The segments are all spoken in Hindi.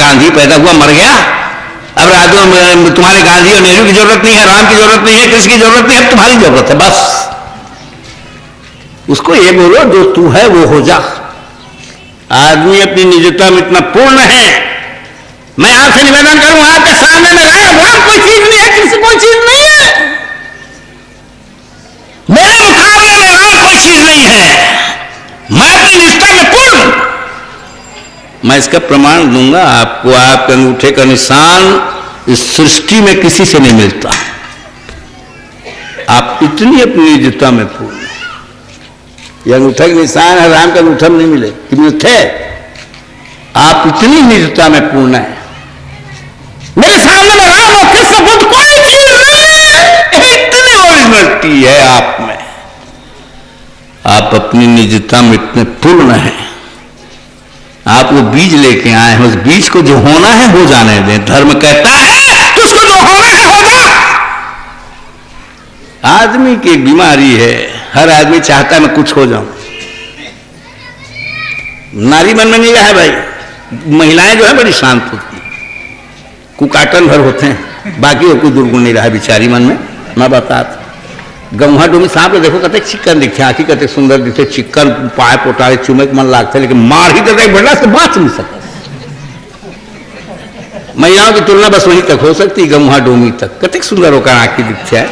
गांधी पैदा हुआ मर गया, अब राजू तुम्हारे गांधी और नेहरू की जरूरत नहीं है, राम की जरूरत नहीं है, कृष्ण की जरूरत नहीं है, तुम्हारी जरूरत है बस। उसको ये बोलो जो तू है वो हो जा। आदमी अपनी निजता में इतना पूर्ण है। मैं आपसे निवेदन करूं, आपके सामने लगाया राम कोई चीज नहीं है, कृष्ण कोई चीज नहीं है, मेरे मुकाबले में राम कोई चीज नहीं है, मैं अपनी निष्ठा में पूर्ण। मैं इसका प्रमाण दूंगा आपको, आपके अंगूठे का निशान इस सृष्टि में किसी से नहीं मिलता। आप इतनी अपनी निजता में पूर्ण। यह अंगूठा का निशान है, राम का अंगूठा नहीं मिले कि मिलते। आप इतनी निजता में पूर्ण है, मेरे सामने में राम और कृष्ण बुद्ध कोई चीज नहीं है, इतनी ओरिजिनलिटी है आप में। आप अपनी निजता में इतने पूर्ण हैं। आप वो बीज लेके आए हैं, उस बीज को जो होना है हो जाने दें। धर्म कहता है तो उसको जो होना है हो जा। आदमी की एक बीमारी है, हर आदमी चाहता है मैं कुछ हो जाऊं। नारी मन में नहीं रहा है भाई। महिलाएं जो है बड़ी शांत होती हैं, कुकाटन भर होते हैं, बाकी और कोई दुर्गुण नहीं रहा है बिचारी मन में। मैं बताता गौहा डोमी सांप देखो कहते चिकन दिखते, आँखी कहते सुंदर दिखते, चिकन पाए पोटाए चुमे के मन लागते, लेकिन मार ही देते बढ़ला से बाँच नहीं सकता। महिलाओं की तुलना बस वहीं तक हो सकती, गौहा डोमी तक। कतक सुंदर होकर आँखी दिखते है,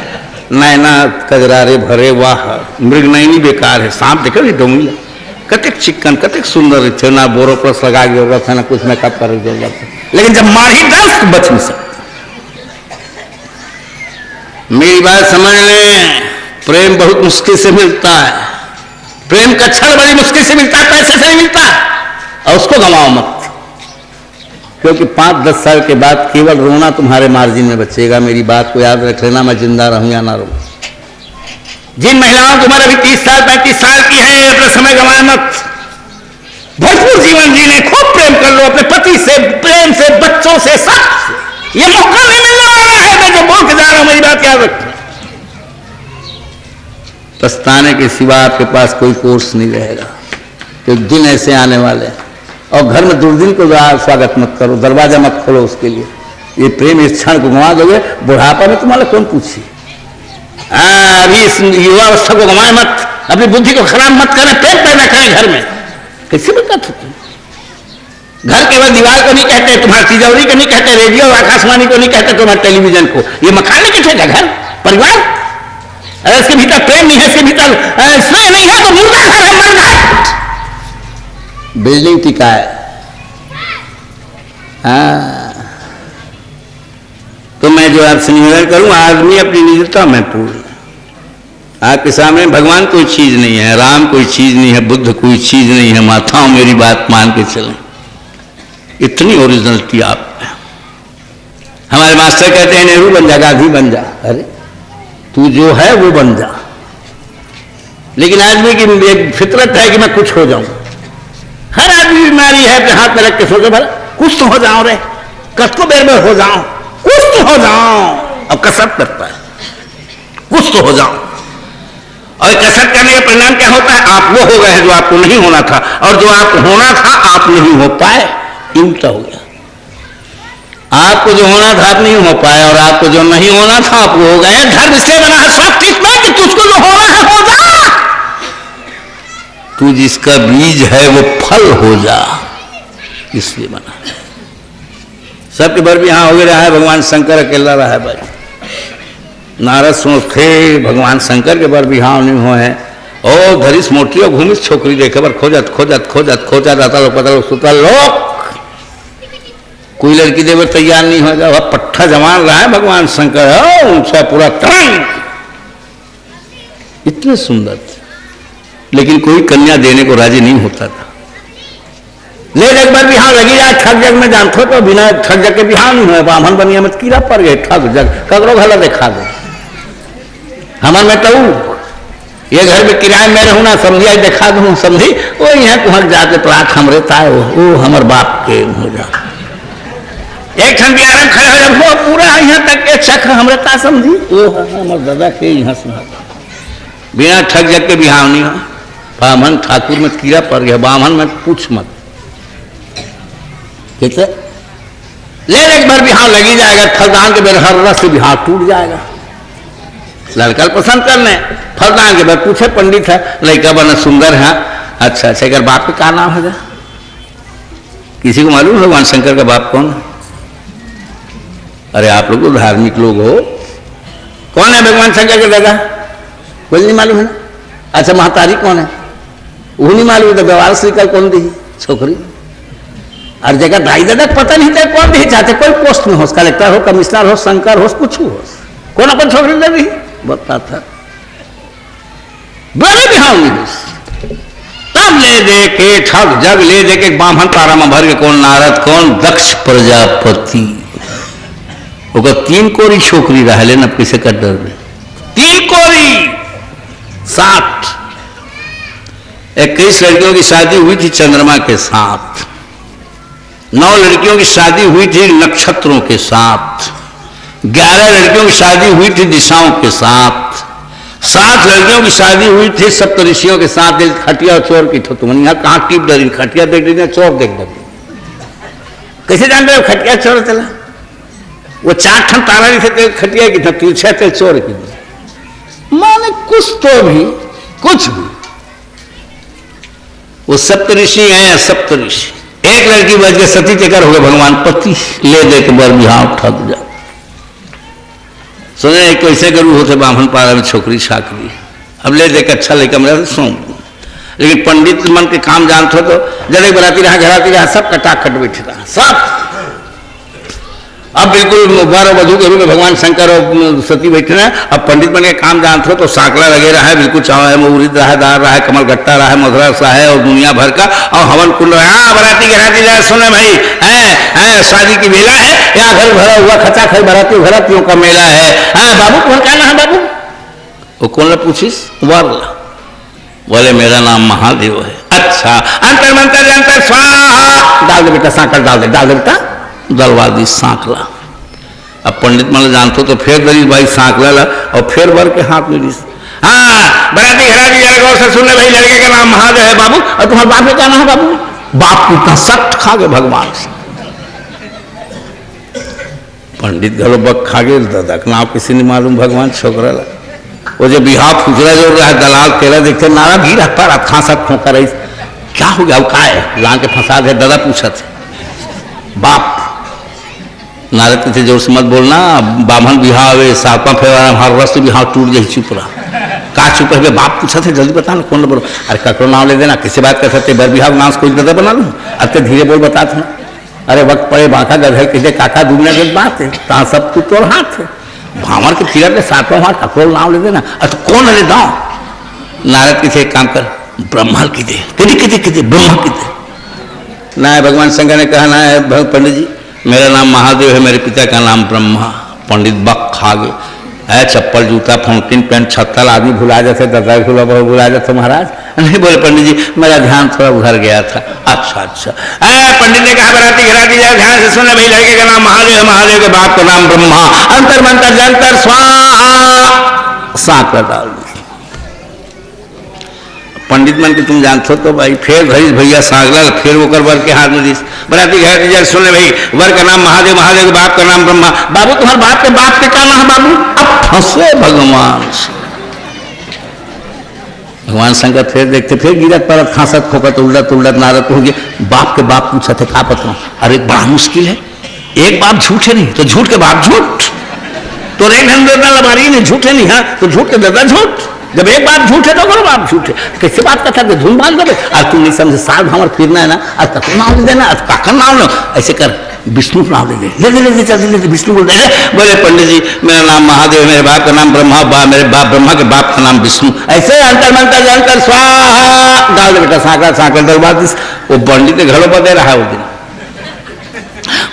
नैना कजरारे भरे, वाह मृग नैनी बेकार है। सांप देखो ये डोमी कतक चिकन कतक सुंदर थे, ना बोरो प्लस लगा के जरूरत है, ना कुछ मेकअप कर जरूरत है, लेकिन जब मार ही डांस तो बच नहीं सकते। मेरी बात समझ लें, प्रेम बहुत मुश्किल से मिलता है, प्रेम का क्षण बड़ी मुश्किल से मिलता है, पैसे से नहीं मिलता। और उसको गंवाओ मत, क्योंकि 5-10 साल के बाद केवल रोना तुम्हारे मार्जिन में बचेगा। मेरी बात को याद रख लेना, मैं जिंदा रहूं या ना रहूं। जिन महिलाओं की उम्र अभी 30 साल 35 साल की है, अपना समय गंवाए मत, भरपूर जीवन जीने, खूब प्रेम कर लो अपने पति से, प्रेम से, बच्चों से, सबसे। ये मौका नहीं मिलने वाला है, मैं जो बोल के जा रहा हूं मेरी बात याद रखना। पछताने के सिवा आपके पास कोई कोर्स नहीं रहेगा, क्योंकि दिन ऐसे आने वाले हैं। और घर में दुर्दिन को स्वागत मत करो, दरवाजा मत खोलो उसके लिए। ये प्रेम इस क्षण को गंवा दोगे, बुढ़ापा में तुम्हारा कौन पूछे। अभी इस युवावस्था को गंवाए मत, अपनी बुद्धि को खराब मत करें, प्रेम पैदा करें घर में। कैसे बता सकते? घर केवल दीवार को नहीं कहते, तुम्हारी तिजोरी को नहीं कहते, रेडियो और आकाशवाणी को नहीं कहते, तुम्हारे टेलीविजन को। ये मकान नहीं कहते घर परिवार। अगर इसके भीतर प्रेम नहीं है, इसके भीतर स्नेह नहीं है, तो मुर्दा घर है, मरघट। बिल्डिंग टिका है। तो मैं जो आपसे निवेदन करूं, आदमी अपनी निजता में पूर्ण। आपके सामने भगवान कोई चीज नहीं है, राम कोई चीज नहीं है, बुद्ध कोई चीज नहीं है। माताओं मेरी बात मान के चलें, इतनी ओरिजिनलिटी आप है। हमारे मास्टर कहते हैं नेहरू बन जा, गांधी बन जा। अरे तू जो है वो बन जा, लेकिन आदमी की एक फितरत है कि मैं कुछ हो जाऊं। हर आदमी बीमारी है, अपने हाथ में रख के सोचो भला कुछ तो हो जाऊं रे, कसको बेर में हो जाऊं, कुछ तो हो जाऊं। अब कसरत करता है, कुछ तो हो जाऊं। और कसरत करने का परिणाम क्या होता है? आप वो हो गए हैं जो आपको नहीं होना था, और जो आपको होना था आप नहीं हो पाए, उल्टा हो गया। आपको जो होना था आप नहीं हो पाए, और आपको जो नहीं होना था आप वो हो गए। धर्म इसलिए बना है सब ठीक में कि तुझको जो होना है हो जा, तू जिसका बीज है वो फल हो जा, इसलिए बना। सबके बर भी यहां हो रहा है, भगवान शंकर अकेला रहा है भाई। नारद सोचते भगवान शंकर के बर भी हाँ नहीं हो है। ओ धरिस मोटी और घूमिस छोकरी देखे बर खोजत खोजत खोजत खोजत आता लोग पता लोग सुता लोग, कोई लड़की देवर तैयार नहीं होगा। वह पट्टा जमान रहा है भगवान शंकर, उनसे पूरा तन इतने सुंदर थे, लेकिन कोई कन्या देने को राजी नहीं होता था। ले एक बार बिहान लगी जाए ठग जग में जानते हो, तो बिना ठग जग के बिहान नहीं हुए। ब्राह्मण बनिया मत कीड़ा पड़ गए, ठग जग ककरो घला देखा दे। हमारे में तो ये घर में किराए में रहूँ ना, समझिया देखा दूँ समझी वो यहाँ तुहक जाके प्रात हमरे ताए वो हमारे बाप के हो जा। एक ठन बिहार में खड़े हो जब वो पूरा यहाँ तक के चक्र हमरे ता समझी वो हमारे दादा के यहाँ सुना। बिना ठग जग के बिहाव नहीं हो। ब्राह्मण ठाकुर में कीड़ा पड़ गया, ब्राह्मण में पूछ मत। कहते ले एक बार बिहार लगी जाएगा, फलदान के बेर हर रस से बिहार टूट जाएगा। लड़का पसंद करने, फलदान के बेर पूछे पंडित है, लड़का बना सुंदर है, अच्छा अच्छा, अगर बाप का क्या नाम है? किसी को मालूम है भगवान शंकर का बाप कौन है? अरे आप लोग तो धार्मिक लोग हो, कौन है भगवान शंकर के दादा? कोई नहीं मालूम है ना? अच्छा महतारी कौन है? वो नहीं मालूम, तो व्यवहार से कल कौन दी छोकरी? हर जगह दाई दादा पता नहीं था कौन दी, चाहते कोई पोस्ट में हो, कलेक्टर हो, कमिश्नर हो, शंकर हो, कुछ हो, कौन अपन छोकरी दे दी बता था। बड़े बिहार में तब ले दे के ठग जग ले दे के बामन तारा में भर के कौन नारद, कौन दक्ष प्रजापति, ओकर 3 कोरी छोकरी रह लेना किसे कर डर में, 3 कोरी 60, 21 लड़कियों की शादी हुई थी चंद्रमा के साथ, 9 लड़कियों की शादी हुई थी नक्षत्रों के साथ, 11 लड़कियों की शादी हुई थी दिशाओं के साथ, 7 लड़कियों की शादी हुई थी सप्तऋषियों के साथ। खटिया और चोर की तो तुमने यहाँ कहाँ टीप डरी, खटिया देख रही चोर देख डरी, कैसे जान रहे हो खटिया चोर चला? वो 4 ठन तारा नहीं थे खटिया की था, 3 थे चोर की। माने कुछ तो भी, कुछ भी, वो सप्तऋषि हैं, सप्तऋषि। एक लड़की बच गए, सती चकर हो गए भगवान पति, ले दे के बर बिहार ठग जा। सोचे कैसे करूँ होते ब्राह्मण पारा में छोकरी छाकरी, अब ले दे के अच्छा लेकर मेरा सो, लेकिन पंडित मन के काम जानते हो तो जब एक बराती रहा घराती रहा सब कटाखट बैठे रहा सब। अब बिल्कुल वर वधू के रूप में भगवान शंकर और सती बैठे हैं। अब पंडित बन के काम जानते हो तो साकला लगे रहा है, बिल्कुल चाव है, मुहूर्त रहा है, दार रहा है, कमल गट्टा रहा है, मधुरा सा है और दुनिया भर का, और हवन कुंड रहा है। बराती घराती जाए सुने भाई है शादी की मेला है, यहाँ घर भरा हुआ खचा खच बराती घरातियों का मेला है। बाबू तुम्हारा क्या नाम है बाबू? वो कौन पूछिस? वर्ला बोले मेरा नाम महादेव है। अच्छा अंतर मंतर जंतर स्वाहा, डाल दे बेटा सांकल, डाल दे बेटा, दलवा दी सांकला। अब पंडित मान जानते तो फिर दली भाई सांकला ला और फिर वर के हाथ में दी। हाँ बराती घराती जाएगा और से सुनने भाई लड़के का नाम महादेव है बाबू, और तुम्हारे बाप का क्या नाम है बाबू? बाप कितना सख्त खा गए भगवान से। पंडित घरो बक खा गए, दादा का नाम किसी ने मालूम भगवान छोकरा ला। वो जो बिहार फुचरा जो रहा है दलाल तेरा देखते नारा भी रहता रहा खांसा खोका रही, क्या हो गया? का है लान के फंसा दे, दादा पूछा थे बाप नारद थे जोर से मत बोलना, बामन बिहावे 7वां फेरा हर रस बिहाव टूट जाए, चुप रहा। का चुप है? बाप पूछा थे जल्दी बता ना कौन बोलो। अरे ककरो नाम ले देना, किसी बात कर सकते बर बिहाव नाम कोई दादा बना लूँ, अब तो धीरे बोल बता था। अरे वक्त पड़े बांका गधे किसे काका दुनिया की बात है, कहाँ सब तू तोड़ हाथ है, भावर के फिर के 7वां हाथ ककरो नाम ले देना। अरे कौन ले दाओ? नारद किसे एक काम कर, ब्रह्मा की दे, कितने ब्रह्मा की दे ना। भगवान शंकर ने कहा ना पंडित जी मेरा नाम महादेव है, मेरे पिता का नाम ब्रह्मा। पंडित बक खा गए है, चप्पल जूता फाउंटेन पेन छत्तल आदमी भुला जाते, दादा भुला जाते महाराज। नहीं बोले पंडित जी मेरा ध्यान थोड़ा उधर गया था। अच्छा पंडित ने कहा बराती घराती जाए ध्यान से सुनने भाई लड़के का नाम महादेव है, महादेव के बाप का नाम ब्रह्मा। अंतर मंतर जंतर स्वाहा, सांकला डाल दी। पंडित मन के तुम जानते हो तो भाई फिर भरी भैया सांगला, फिर वो कर वर के हाथ में दी। बराती घर जाए सुने भाई वर का नाम महादेव, महादेव के बाप का नाम ब्रह्मा। बाबू तुम्हारे बाप के क्या नाम है बाबू? अब फंसे भगवान से। भगवान शंकर फिर देखते फिर गिरत परत खांसत खोकत उल्लत नारद हो गए। बाप के बाप पूछा थे क्या पता? अरे बड़ा मुश्किल है, एक बाप झूठे नहीं तो झूठ के बाप झूठ, तो रेख लबारी नहीं झूठे नहीं है तो झूठ के दादा झूठ। जब एक बात झूठे तो करो बाप झूठे, कैसे बात करता है धुन बांध दे। आज तुम नहीं समझे साल हमारे फिरना है ना, आज तक नाम ले देना, आज काका नाम लो, ऐसे कर विष्णु नाम ले ले चल विष्णु बोल दे। बोले पंडित जी मेरा नाम महादेव, मेरे बाप का नाम ब्रह्मा, मेरे बाप ब्रह्मा के बाप का नाम विष्णु। ऐसे अंतर मंतर जंतर स्वाहा, डाल दे बेटा सांकल दरबार। वो पंडित के घरों पर दे रहा है वो दिन,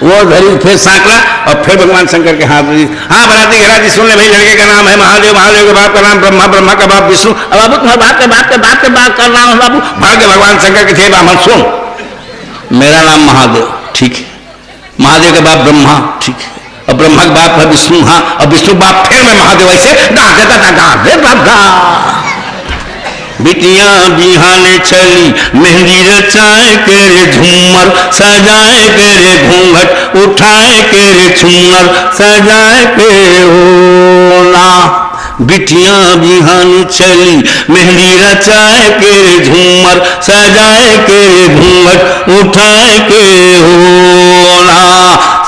वो धरी फिर सांकला और फिर भगवान शंकर के हाथ में। हाँ बराती घराती सुन ले भाई लड़के का नाम है महादेव, महादेव के बाप का नाम ब्रह्मा, ब्रह्मा का बाप विष्णु। अब बाबू तुम्हारे बाप के बाप का नाम है बाबू? भाग्य भगवान शंकर के थे ब्राह्मण सुन, मेरा नाम महादेव, ठीक है, महादेव के बाप ब्रह्मा, ठीक है, और ब्रह्मा के बाप है विष्णु। हाँ और विष्णु बाप फिर मैं महादेव। ऐसे बिटिया बिहाने चली मेहंदी रचाए के रे झूमर सजाए के रे घूंघट उठाए के रे चुनर सजाए के हो ना। बिटियां बिहान चली मेहंदी रचाए के रे झूमर सजाए के रे घूंघट उठाए के हो ना।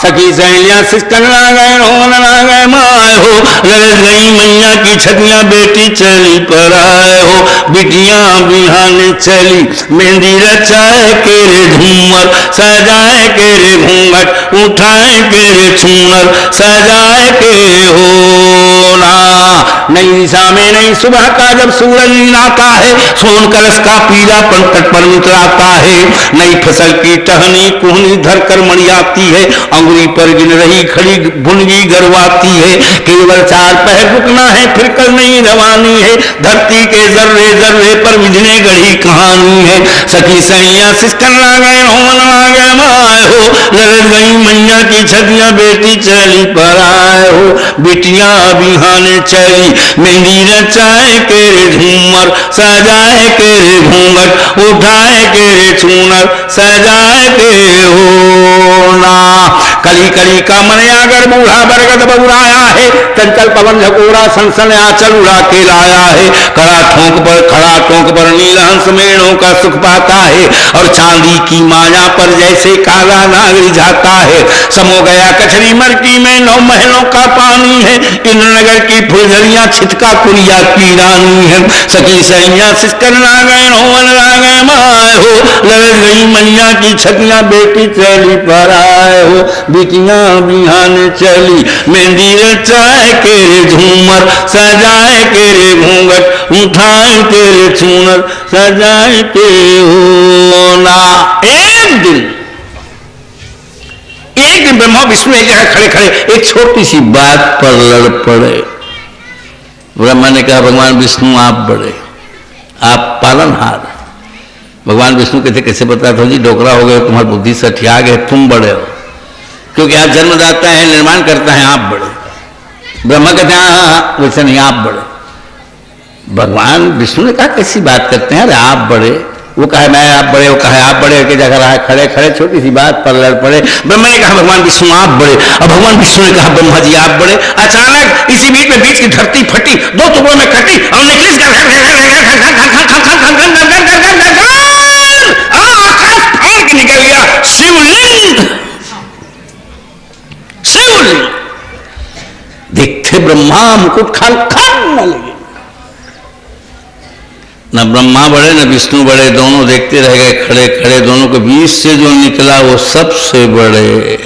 सखी सहेलियां सिस्टर ना गए रोन ना गए माए हो, लड़ गई मैया की छतियां बेटी चली पर आए हो। बिटियां बिहान चली मेहंदी रचाए के रे झूमर सजाए के रे घूंघट उठाए के रे चूनर सजाए के हो ना। नई दिशा में नई सुबह का जब सूरज आता है, सोन कलश का पीला पंकट पर उतराता है। नई फसल की टहनी कुहनी धरकर मणि आती है, अंगुली पर गिन रही खड़ी भुनगी गरवाती है। केवल 4 पहर रुकना है फिर कल नई रवानी है, धरती के जर्रे जर्रे पर विधने गढ़ी कहानी है। सखी सैया सिस्टर ना गए रोन ना गए माए हो, लड़ गई मैया की छतियां बेटी चली पर आए हो। बिटियां बिहाने चली मेहंदी रचाए के रे झूमर सजाए के रे घूंघट उठाए के रे चूनर सजाए के हो ना। कली कली का मन आगर बूढ़ा बरगद बबुराया है, चंचल पवन झकोरा सनसन आंचल उड़ा के लाया है। खड़ा ठोंक पर नीलहंस मेड़ों का सुख पाता है, और चांदी की माया पर जैसे काला नाग रिझाता है। समो गया कचरी मरकी में 9 महलों का पानी है, इंद्रनगर की फुलझरियां छिटका कुरिया की रानी है। सखी सैया सिस्टर ना गए रोवन ना गए माए हो, लड़ गई मैया की छतियां बेटी चली पर आए हो। बिटियां बिहान चली मेहंदी रचाए के रे झूमर सजाए के रे घूंघट उठाए के रे चूनर सजाए के हो ना। एक दिन ब्रह्मा विष्णु एक जगह खड़े खड़े एक छोटी सी बात पर लड़ पड़े। ब्रह्मा ने कहा भगवान विष्णु आप बड़े, आप पालनहार। भगवान विष्णु कहते कैसे बताते हो जी, डोकरा हो गए तुम्हारी बुद्धि से ठिया गए, तुम बड़े हो क्योंकि आप जन्मदाता है निर्माण करता है आप बड़े। ब्रह्मा कहते हैं हाँ वैसे नहीं आप बड़े। भगवान विष्णु ने कहा कैसी बात करते हैं, अरे आप बड़े, वो कहे मैं आप बड़े, वो कहे आप बड़े के जगह रहा खड़े खड़े छोटी सी बात पर लड़ पड़े। ब्रह्मा ने कहा भगवान विष्णु आप बड़े, और भगवान विष्णु ने कहा ब्रह्मा जी आप बड़े। अचानक इसी बीच की धरती फटी, 2 टुकड़ों में कटी और निकली आकाश फाड़ के निकल गया शिवलिंग। शिवलिंग देखते ब्रह्मा मुकुट खान न लगे। न ब्रह्मा बड़े न विष्णु बड़े, दोनों देखते रह गए खड़े खड़े। दोनों के बीच से जो निकला वो सबसे बड़े।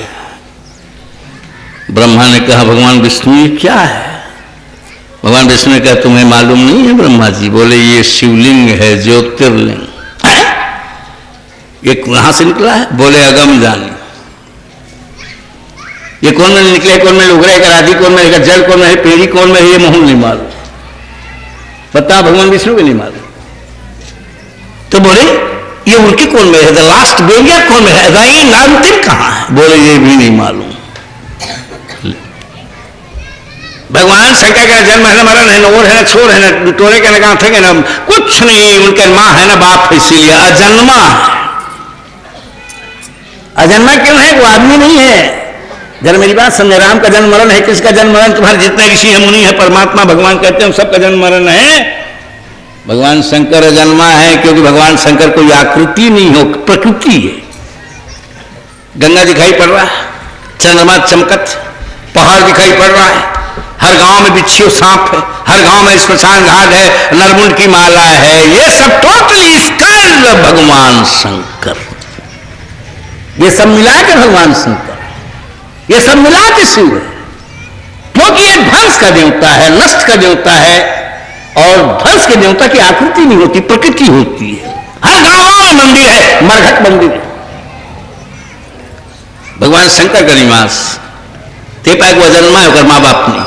ब्रह्मा ने कहा भगवान विष्णु ये क्या है? भगवान विष्णु ने कहा तुम्हें मालूम नहीं है ब्रह्मा जी? बोले ये शिवलिंग है, ज्योतिर्लिंग। ये कहां से निकला है? बोले अगम जानी। ये कौन में निकले, कौन में उगरे, राधी कौन में, जल कौन में है, पेड़ी कौन में है, ये मोहन नहीं मालूम। पता भगवान विष्णु को नहीं मालूम। तो बोले ये उनकी कौन में है, द लास्ट बेरिया कौन में है, अंतिम कहां है? बोले ये भी नहीं मालूम। भगवान शंकर का जन्म है ना मरण है ना और है ना छोर है ना टोरे के ना गांठ है ना कुछ नहीं। उनके माँ है ना बाप है, इसीलिए अजन्मा है। अजन्मा क्यों है? वो आदमी नहीं है। जरा मेरी बात समझे, राम का जन्म मरण है, किसका जन्म मरण? तुम्हारे जितने ऋषि है मुनि है परमात्मा भगवान कहते हैं सबका जन्म मरण है। भगवान शंकर अजन्मा है क्योंकि भगवान शंकर कोई आकृति नहीं हो, प्रकृति है। गंगा दिखाई पड़ रहा है, चंद्रमा चमकत, पहाड़ दिखाई पड़ रहा है, हर गांव में बिच्छू सांप है, हर गांव में स्मशान घाट है, नरमुंड की माला है। ये सब टोटली स्कल भगवान शंकर। ये सब मिला के भगवान शंकर, ये सब मिला के शिव है। क्योंकि ये ध्वंस का देवता है, नष्ट का देवता है, और ध्वंस के देवता की आकृति नहीं होती, प्रकृति होती है। हर गांव में मंदिर है, मरघट मंदिर है। भगवान शंकर का निवास ते पाए को अजन्मा है, माँ बाप ने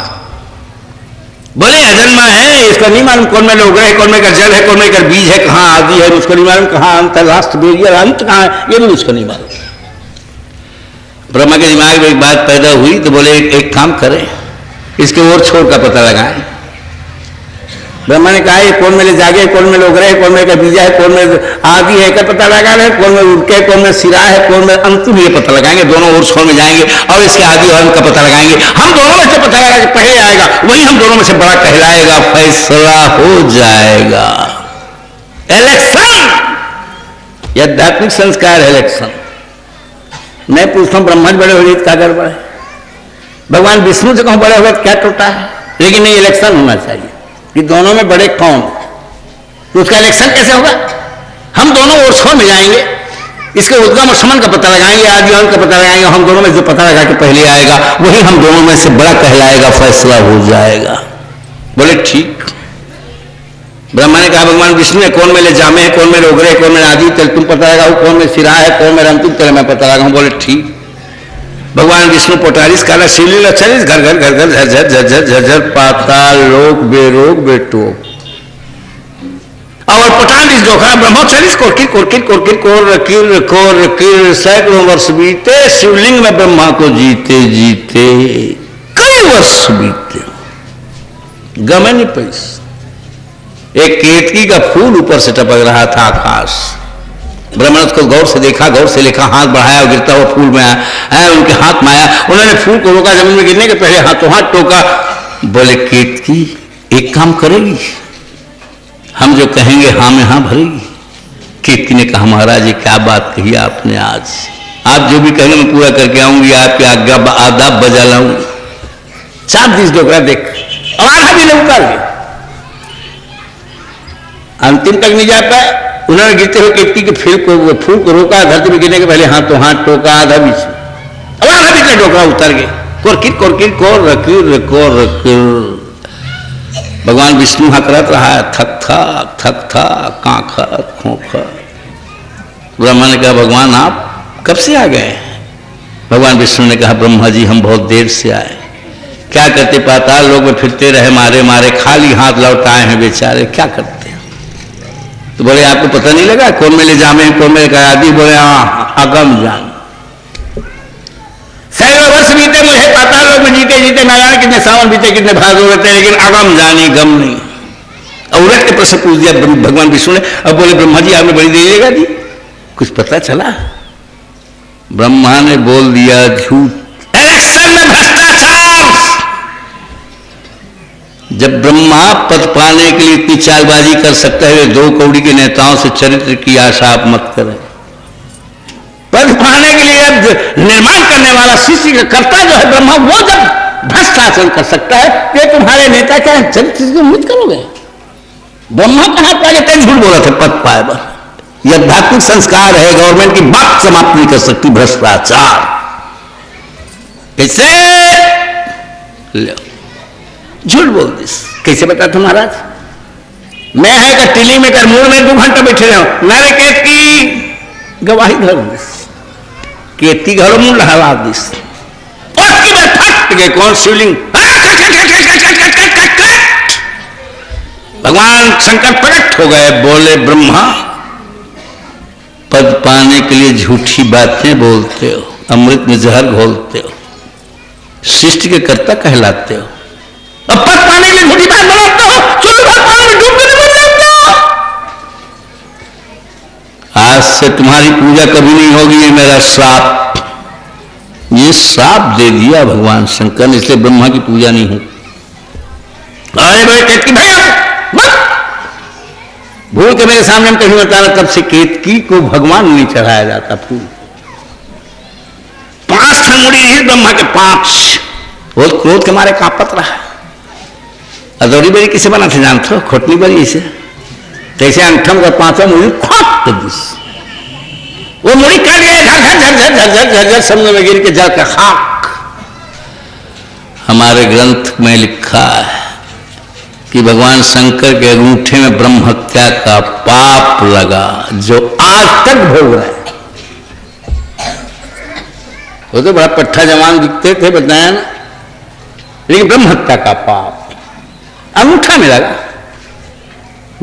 बोले अजन्मा है, इसका नहीं मालूम कौन में लोग है, कौन में का जल है, कौन में का बीज है, कहां आदि है उसको नहीं मालूम, कहां अंत लास्ट बेरियर अंत कहां है ये भी उसको नहीं मालूम। ब्रह्मा के दिमाग में एक बात पैदा हुई तो बोले एक काम करें, इसके और छोर का पता लगाएं। ब्रह्मा ने कहा ये कौन में ले जागे, कौन में लोग रहे, कौन में का बीजा है, कौन में आदि है, का पता लगा रहे, कौन में उड़के, कौन में सिरा है, कौन में अंतिम, ये पता लगाएंगे। दोनों और छोर में जाएंगे और इसके आदि और का पता लगाएंगे। हम दोनों में से पता लगा के पहले आएगा वही हम दोनों में से बड़ा कहलाएगा, फैसला हो जाएगा। इलेक्शन, यह आध्यात्मिक संस्कार है। इलेक्शन मैं पूछता हूं ब्रह्मा जी बड़े हो गए क्या गड़बड़ है, भगवान विष्णु से कहूं बड़े हुए क्या टूटा है, लेकिन नहीं, इलेक्शन होना चाहिए कि दोनों में बड़े कौन, तो उसका इलेक्शन कैसे होगा? हम दोनों और छोर में जाएंगे, इसके उद्गम और शमन का पता लगाएंगे, आदि अंत का पता लगाएंगे। हम दोनों में जो पता लगा के पहले आएगा वही हम दोनों में से बड़ा कहलाएगा, फैसला हो जाएगा। बोले ठीक। ब्रह्मा ने कहा भगवान विष्णु है, कौन में ले जामे है, कौन में रोगरे, कौन में आदि, तेल तुम पता लगाओ, कौन में सिरा है, कौन में अंतिम, तेल मैं पता लगाऊं। बोले ठीक। भगवान विष्णु पोटारिस काला शिवलिंग लक्षरिस घर घर घर घर झर झर झर झर झर पाताल लोक बेरोग बेटो और पटारिस डोखा ब्रह्मोत्सरिस कोरकिर कोरकिर कोरकिर कोर रकीर कोर रकीर सैकड़ों वर्ष बीते शिवलिंग में ब्रह्मा को जीते जीते कई वर्ष बीते, गमे नहीं पैस। एक केतकी का फूल ऊपर से टपक रहा था आकाश, ब्रह्मा ने उसको गौर से देखा, गौर से लिखा, हाथ बढ़ाया और गिरता हुआ फूल में आया, उनके हाथ में आया। उन्होंने फूल को रोका, जमीन में गिरने के पहले हाथों हाथ टोका। बोले केतकी एक काम करेगी, हम जो कहेंगे हाँ में हाँ भरेगी। केतकी ने कहा महाराज ये क्या बात कही आपने, आज आप जो भी कहेंगे मैं पूरा करके आऊंगी, आपकी आज्ञा आदाब बजा लाऊंगी। 4 दिन डोकरा देख और आधा भी नहीं उतार गया, अंतिम तक नहीं जा पाए। उन्होंने गिरते हुए केतकी के फूल को रोका, धरती में गिरने के पहले हाथों हाथ टोका, आधा बीच अब आधा बीच में डोकरा उतर गए। कोरकिर कोरकिर कोर रकीर कोर रकीर। भगवान विष्णु हकरत रहा है, थक था कांखा खोखा। ब्रह्मा ने कहा भगवान आप कब से आ गए? भगवान विष्णु ने कहा ब्रह्मा जी हम बहुत देर से आए, क्या करते, पाताल लोग में फिरते रहे, मारे मारे खाली हाथ लौट आए हैं बेचारे, क्या करते? तो बोले आपको पता नहीं लगा कौन में ले जामे, कौन में ले आदि? बोले अगम जान, सैकड़ों वर्ष बीते मुझे पाताल लोग में जीते जीते, ना जाने कितने सावन बीते, कितने भादों रहते, लेकिन अगम जानी गम नहीं। औरत के प्रश्न पूछ दिया भगवान विष्णु ने। अब बोले ब्रह्मा जी आपने बड़ी देर लगा दी, कुछ पता चला? ब्रह्मा ने बोल दिया झूठ। इलेक्शन में भ्रष्टाचार। जब ब्रह्मा पद पाने के लिए इतनी चालबाजी कर सकता है, 2 कौड़ी के नेताओं से चरित्र की आशा आप मत करें। पद पाने के लिए निर्माण करने वाला शिष्य का कर्ता जो है ब्रह्मा, वो जब भ्रष्ट आचरण कर सकता है, ये तुम्हारे नेता क्या चरित्र की उम्मीद करोगे? ब्रह्मा कहां पाए, झूठ बोला था पद पाए पर। यह आध्यात्मिक संस्कार है, गवर्नमेंट की बात समाप्त नहीं कर सकती भ्रष्टाचार। कैसे झूठ बोल दिस, कैसे बता तुम महाराज? मैं है का टिली में कर मूल में 2 घंटा बैठे रहो, मेरे केतकी गवाही धर दिस, केतकी घरों मुंह लहरा दिस, उसकी में फट गए कौन शिवलिंग। भगवान शंकर प्रकट हो गए, बोले ब्रह्मा पद पाने के लिए झूठी बातें बोलते हो, अमृत में जहर घोलते हो, सृष्टि के कर्ता कहलाते हो, अब पद पाने के लिए झूठी बात बनाते हो, चलो भगवान में डूब के मर जाते हो। आज से तुम्हारी पूजा कभी नहीं होगी, ये मेरा श्राप। ये श्राप दे दिया भगवान शंकर ने, इसलिए ब्रह्मा की पूजा नहीं होगी। अरे भाई केतकी भैया भूल के मेरे सामने में कहीं बताना, तब से केतकी को भगवान नहीं चढ़ाया जाता फूल। 5 ठन मुड़ी रही ब्रह्मा के, 5। वो क्रोध के मारे कांपत रहा। अदौरी बड़ी किसे बना थे जानते हो? खोटनी बड़ी इसे तैसे अंठम का 5वां मुड़ी खोट दिस, वो मुड़ी कट गए, झर झर झर झर झर झर झर समुद्र में गिर के जल का खाक। हमारे ग्रंथ में लिखा है कि भगवान शंकर के अंगूठे में ब्रह्म हत्या का पाप लगा, जो आज तक भोग रहे। वो तो बड़ा पट्टा जवान दिखते थे बताया ना, लेकिन ब्रह्म हत्या का पाप अंगूठा में लगा।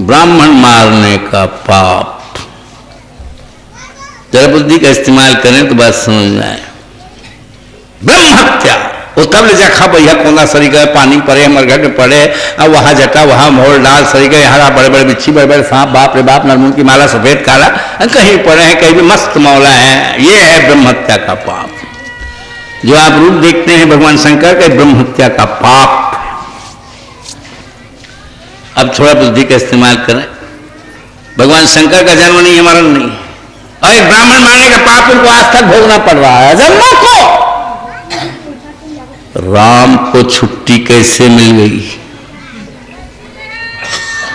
ब्राह्मण मारने का पाप। जरा बुद्धि का इस्तेमाल करें तो बात समझ में आए। ब्रह्म हत्या, वो तब ले जा खा भैया कोना सरी गए पानी पड़े मरघट में पड़े अब वहाँ जटा वहाँ मोड़ डाल सरी गए हरा बड़े बड़े बिच्छी बड़े बड़े सांप बाप रे बाप नरमुन की माला सफेद काला कहीं पड़े हैं कहीं भी मस्त मौला है। ये है ब्रह्म हत्या का पाप। जो आप रूप देखते हैं भगवान शंकर के ब्रह्म हत्या का पाप। अब थोड़ा बुद्धि का इस्तेमाल करें। भगवान शंकर का जन्म नहीं है मरण नहीं और एक ब्राह्मण मारने का पाप उनको आज तक भोगना पड़ रहा है जन्मों को। राम को छुट्टी कैसे मिल गई?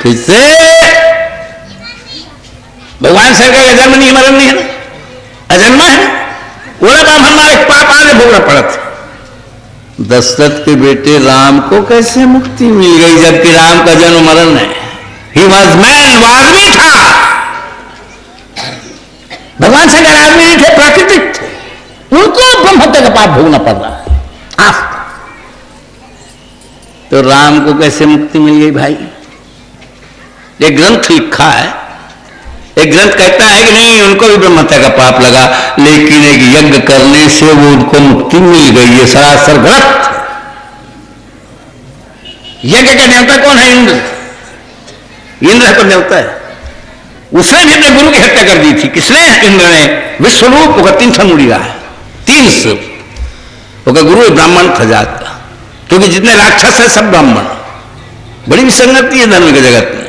किससे? भगवान शंकर का जन्म नहीं मरण नहीं है ना, अजन्मा है। बोला ब्राह्मण मारे पाप आगे भोगना पड़ा था। दशरथ के बेटे राम को कैसे मुक्ति मिल गई जबकि राम का जन्म मरण है? ही वॉज मैन, वो आदमी था। भगवान शंकर आदमी नहीं थे, प्राकृतिक थे। उनको ब्रह्म हत्या का पाप भोगना पड़ रहा है। तो राम को कैसे मुक्ति मिल गई भाई? एक ग्रंथ लिखा है, एक ग्रंथ कहता है कि नहीं उनको भी ब्रह्म हत्या का पाप लगा लेकिन एक यज्ञ करने से वो उनको मुक्ति मिल गई। ये सरासर गलत। यज्ञ का देवता कौन है? इंद्र। इंद्र तो देवता है। उसने भी अपने गुरु की हत्या कर दी थी। किसने? इंद्र ने। विश्वरूप होगा 300 मुड़ी रहा है, 300 होगा। गुरु ब्राह्मण था जात का, क्योंकि जितने राक्षस है सब ब्राह्मण। बड़ी विसंगति है धर्म के जगत में।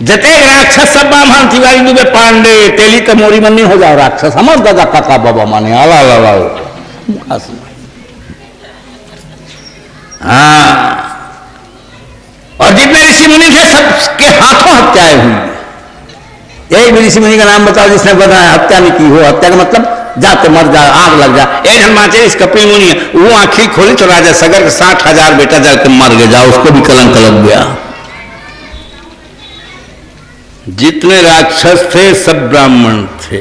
जतेक राक्षस सब ब्राह्मण। तिवारी दुबे पांडे तेली का मोरी मन्नी हो जाओ राक्षस। हमारे दादा काका बाबा माने आला ला। हाँ, और जितने ऋषि मुनि थे सबके हाथों हत्याएं हुई। एक भी ऋषि मुनि का नाम बताओ जिसने बताया हत्या नहीं की हो। हत्या का मतलब जाते मर जा, आग लग जा। एक हनुमाचार्य इस कपिल मुनि है, वो आंखें खोली तो राजा सगर के 60,000 बेटा जल के मर गए। जाओ, उसको भी कलंक लग गया। जितने राक्षस थे सब ब्राह्मण थे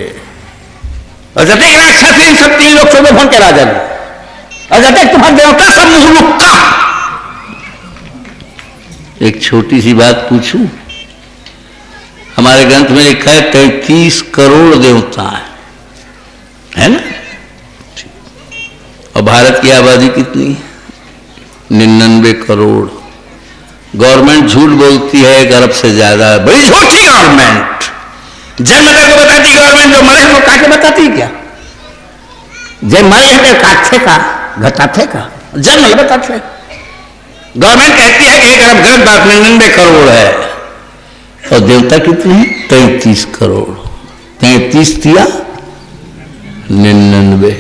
और जब तक राक्षस थे सब 3 लोग 14 भवन के राजा थे और जब तक तुम्हारे देवता सब मुहलुक्का। एक छोटी सी बात पूछूं? हमारे ग्रंथ में लिखा है 33 करोड़ देवता है ना? और भारत की आबादी कितनी? 99 करोड़। गवर्नमेंट झूठ बोलती है 1 अरब से ज्यादा। बड़ी झूठी गवर्नमेंट। जन्मता को बताती गवर्नमेंट, जो मरे को काटे बताती क्या? जब मरे हैं काटे का घटाते का जन्म बताते। गवर्नमेंट कहती है कि 1 अरब गलत बात, 99 करोड़ है। और देवता कितने हैं? 33 करोड़। 33 दिया 99।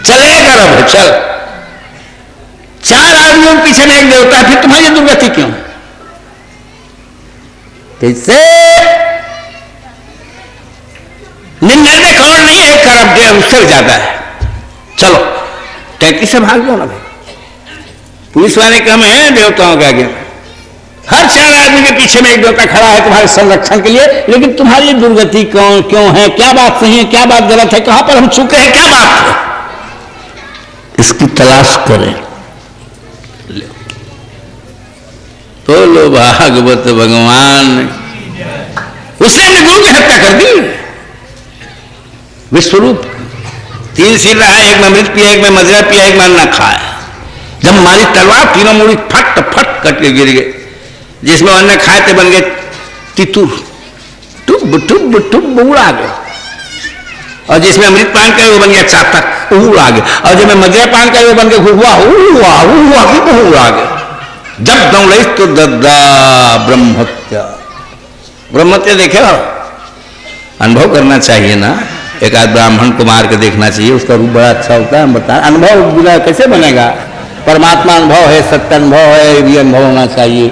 चल 1 अरब है, चल 4 आदमियों के पीछे में एक देवता है, फिर तुम्हारी दुर्गति क्यों? कैसे? 99 करोड़ नहीं, 1 अरब दे, उससे ज्यादा है। चलो 33 से भाग दो ना भाई। पुलिस वाले कम है देवताओं के आगे। हर 4 आदमी के पीछे में एक देवता खड़ा है तुम्हारे संरक्षण के लिए। लेकिन तुम्हारी दुर्गति क्यों है? क्या बात सही है, क्या बात गलत है, कहां पर हम चूके हैं, क्या बात है? इसकी तलाश करें। तो लो भागवत भगवान उसने अपने गुरु की हत्या कर दी। विश्वरूप 3 सिर रहा, एक में अमृत पिया, एक में मदिरा पिया, एक में अन्ना खाया। जब मारी तलवार, तीनों मुड़ी फट फट कट के गिर गए। जिसमें अन्न खाए थे बन गए तितुर, टुब टुब टुब उड़ा गए। और जिसमें अमृत पान करे वो बन गया चातक, उड़ा गए। और जिसमें मदिरा पान करे वो बन गए हुआ उड़ा गए। जब दौड़े तो दद्दा ब्रह्म हत्या। ब्रह्म हत्या देखे हो, अनुभव करना चाहिए ना। एक आध ब्राह्मण को मार के देखना चाहिए, उसका रूप बड़ा अच्छा होता है। हम बता अनुभव बिना कैसे बनेगा? परमात्मा अनुभव है, सत्य अनुभव है, भी अनुभव होना चाहिए।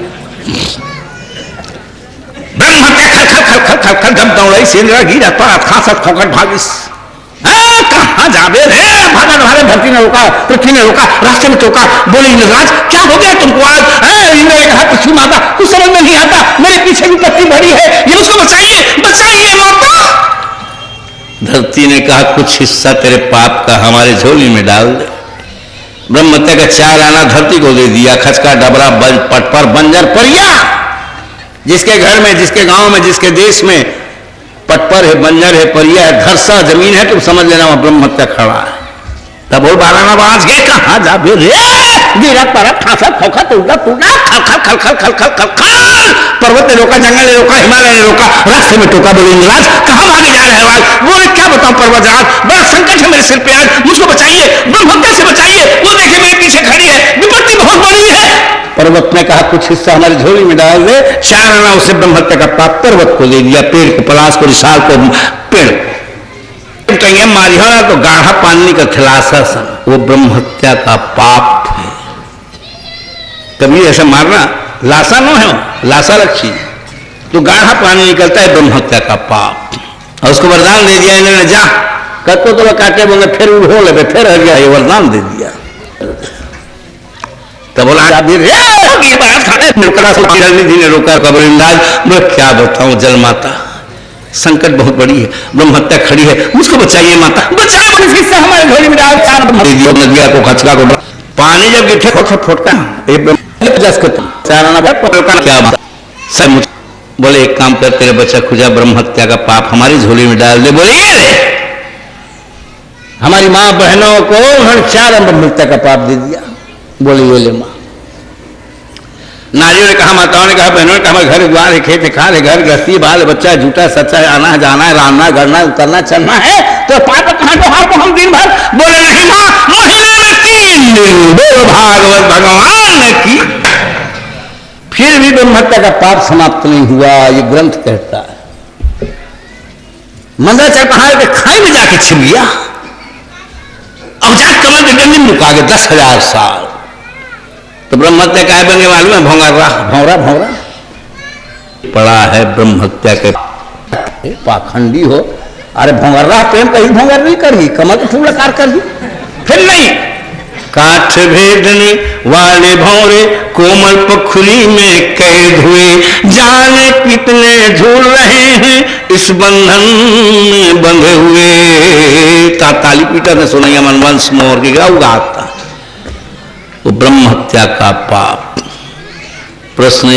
ब्रह्म हत्या खल खल खल खल खल जब दौड़े सिंदरा गिरा तो खासत खोकट भागिस। कहाँ जावे रे? भागा तुम्हारे धरती ने रोका, पृथ्वी ने रोका, रास्ते में टोका। बोले इंद्रराज क्या हो गया तुमको आज? इंद्र एक हाथ पृथ्वी माता, कुछ समझ में नहीं आता। मेरे पीछे भी पत्ती भरी है, ये उसको बचाइए बचाइए माता। धरती ने कहा कुछ हिस्सा तेरे पाप का हमारे झोली में डाल दे। ब्रह्म हत्या का 4 आना धरती को दे दिया। खचका डबरा बल पटपर बंजर परिया। जिसके घर में, जिसके गांव में, जिसके देश में पटपर है, बंजर है, परिया है, धरसा जमीन है, तुम समझ लेना वहां ब्रह्म हत्या खड़ा है। तब वो बाराना बाज गए, कहा जा रे गिरा पड़ा, फांसा खोखा, टूटा टूटा, खल खल खल खल खल खल खल खल। पर्वत ने रोका, जंगल ने रोका, हिमालय ने रोका, रास्ते में टोका। बोले इंद्रराज कहाँ भागे जा रहे हो आज? बोले क्या बताऊं पर्वतराज, बड़ा संकट है मेरे सिर पे आज, मुझको बचाइए, ब्रह्महत्या से बचाइए। वो देखे मेरे पीछे खड़ी है, विपत्ति बहुत बड़ी है। पर्वत ने कहा कुछ हिस्सा हमारी झोली में डाल दे। 4 आना उसे ब्रह्महत्या का पाप पर्वत को दे दिया, पेड़ को, पलाश को, रिसाल को, पेड़ को। कहीं मारिया तो गाढ़ा पानी का खिलासा सा, वो ब्रह्महत्या का पाप है। कभी ऐसा मारना लाशा न है, लाशा रखी तो गाढ़ा पानी निकलता है, ब्रह्महत्या का पाप। और उसको वरदान दे दिया इन्होंने, जा कतो तो काटे बोले, फिर हो ले, फिर हर गया, ये वरदान दे दिया। तब बोला ने रोका कबरिंदाज। मैं क्या बताऊं जल माता, संकट बहुत बड़ी है, ब्रह्महत्या खड़ी है, मुझको बचाइए माता, बचाइए। हमारे झोली में डाल नदिया को, खचका को, पानी जब गिरते फुटका क्या सब। बोले एक काम कर, तेरे बच्चा खुजा ब्रह्महत्या का पाप हमारी झोली में डाल दे। बोले हमारी माँ बहनों को उन्होंने 4 ब्रह्महत्या का पाप दे दिया। बोले ये ले माँ। नारियों ने कहा, माताओं ने कहा, बहनों ने कहा, हमारे घर द्वार है, खेत खाल है, घर गृहस्थी, बाल बच्चा, झूठा सच्चा, आना जाना है, रामना गढ़ना, उतरना चलना है, तो पाप कहाँ तो को हम दिन भर। बोले नहीं माँ, महीने में 3 दिन बोल भागवत भगवान की। फिर भी ब्रह्महत्या का पाप समाप्त नहीं हुआ, ये ग्रंथ कहता है। मंदराचल पहाड़ के खाई में जाके छिप गया, अब जाके कमर के डंडी में लुका गए 10,000 साल। तो ब्रह्महत्या काय बनने वालूम है? भौंगरा भौंरा भौंरा पड़ा है ब्रह्महत्या के पाखंडी हो। अरे भौंगरा प्रेम कहीं भौंगर नहीं करी, कमल के फूल कार कर दी, फिर नहीं। काठ भेदने वाले भौरे कोमल पखुली में कैद हुए, जाने कितने झूल रहे हैं इस बंधन में बंधे हुए। ताली पीटा ने सुनैया मनवंश मोर के गाँव गाता। वो ब्रह्महत्या का पाप। प्रश्न